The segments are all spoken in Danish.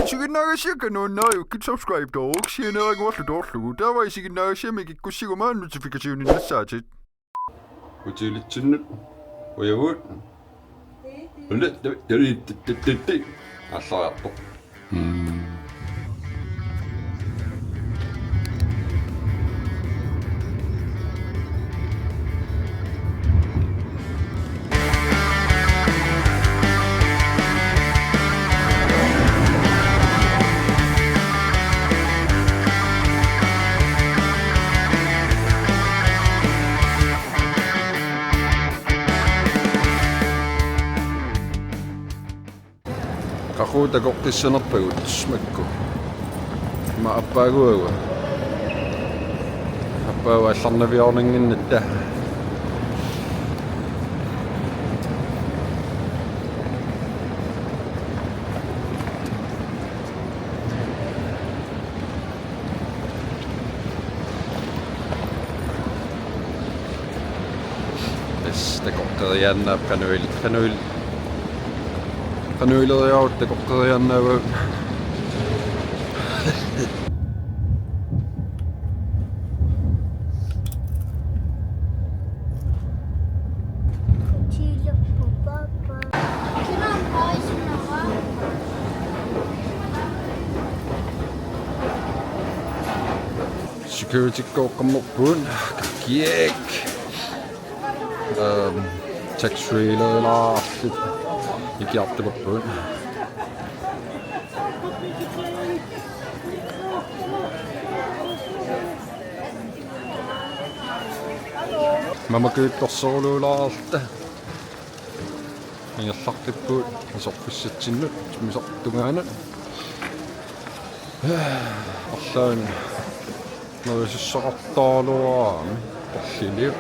지금 나가시니까 너 나요 그 subscribe 도 혹시 나가고 왔을 때 없고 다와 지금 나가시면 이게 꾸시고만 노티피케이션이 났어지. 어찌리 찐 왜요? 근데 네 아싸야 또. Takorloorsinnaagukku smakku. Ma appaaguaga. Appaawa allarnaviorninginnatta. Takorloorsinnaagukku panuil. Panuiler out Takorloorsinnaagukku. Security kokkamuppuun kiek. Tax trailer laartit. Ikiartuppuun. Mama kyttorsorluulaarta. Ingerlartippuut asorfissatsinnut misortungaanut. Orlaan nerissaqartaaluaram orliliu.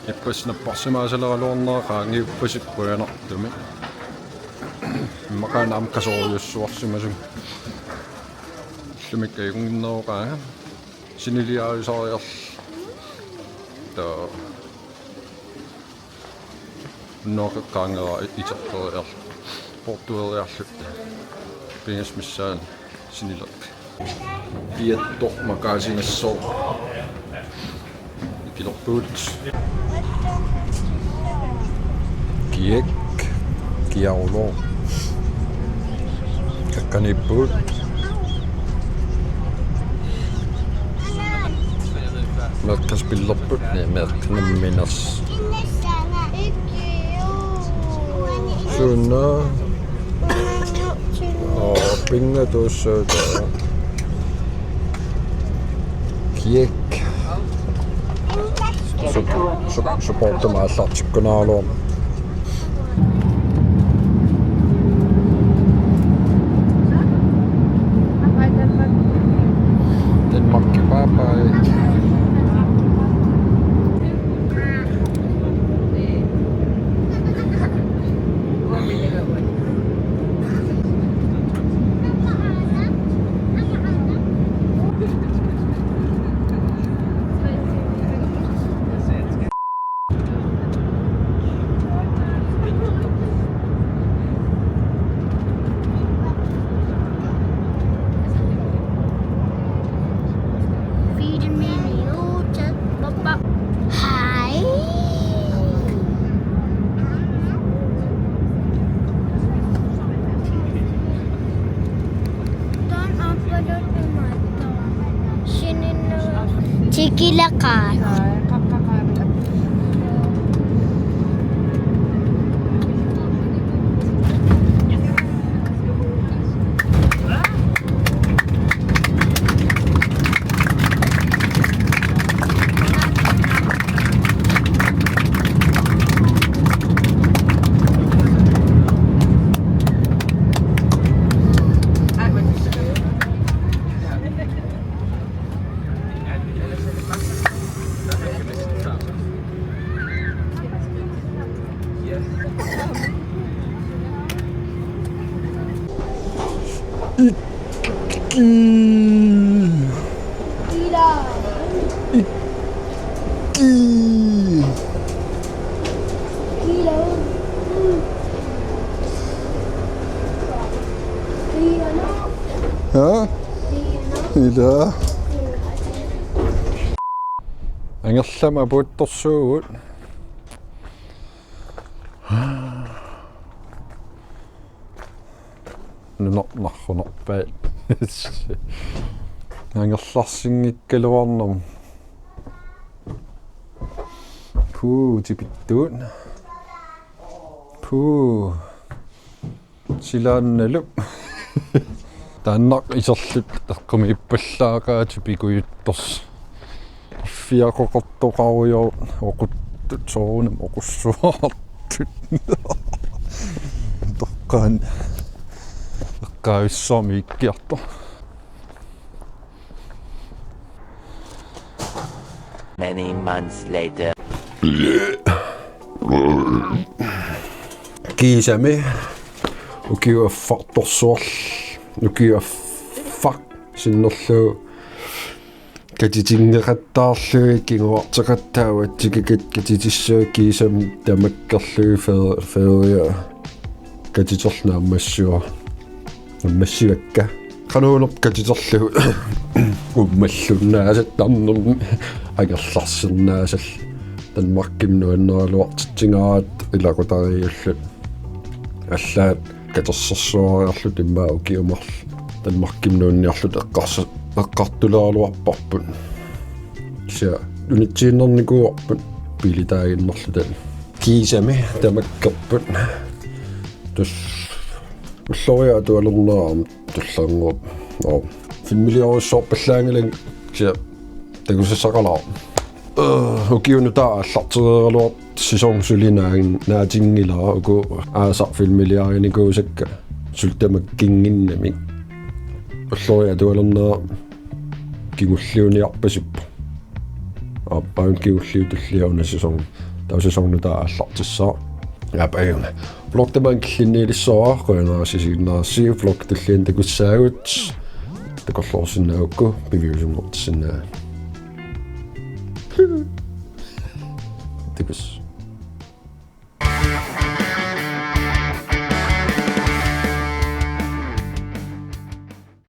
Ippasinapparsimaasaleraluorneeqaangi uppasippuanartumi. Maqaanaam kasooriussuarsimasum. Llumikka igunginneruqaanga. Siniliarisariarl. Taa noqeqqaangera iterperiarl. Portueriarlut. Pingasmissaan sinilak. Pietto maqaasinassor. Ikilorpuut. Kiek kiaulor. Kakkanippuut. Merkaspillerput merknamminas. Sunna. Pinga tuossa kiek. Supportamaallartikkunaaluum. Danmarkimiik. Silakan. Ja. Ila. Angerlama puttorsuugut. Nunarnarrunerpaat. Angerlarsinngikkaluarnum. Tipittuut. Silaannalup. Taannak iserlut eqqumi ippallaaqaati pikujuttors. Fiaqoqortoqaruyor oquttut soorunam oqussuartut. Toqqaan eqqaavissarmi ikkiartor. Many months later. Kiisami ukiuaffartorsuarl ukiuaffaq sinnerlu katitingeqattaarlui kinguarteqattaavat tikikat katitissuu kiisam tamakkerlui feeria katitornaammassua ammassivakka qanuunerp katiterlu ummallunaasat tarnermi agerlarsirnaasall Danmarkiminuannerluartitsingaat ilaqutariullut аллаат катерсэрсуариарлут иммаа укиумарл Danmarkiminuunniарлут эққартулаалуарпарпут ся унитсииннэрникуарпут пилитаагиннерлутан кисами тамаккерпут тус уллориа туалернаарам туллаангуп фимилиоруссоорпаллаангалан ся тагусассақалаа ukiunutаа аллартерералуар сисонгсулинаагин наатингилара уку аасарфилмилиаринигуусакка султамаккингиннами уллориа туалернаа кигуллиуниарпасиппа аппаун кигуллиутуллиауна сисонг таусисонгнутаа аллартиссаа япаюна блоктаман киллинниилиссоа қуянаасисигнаарси блок туллиан такуссаагут Takorloorsinnaagukku piviusunngortissinnaavat. Tikus.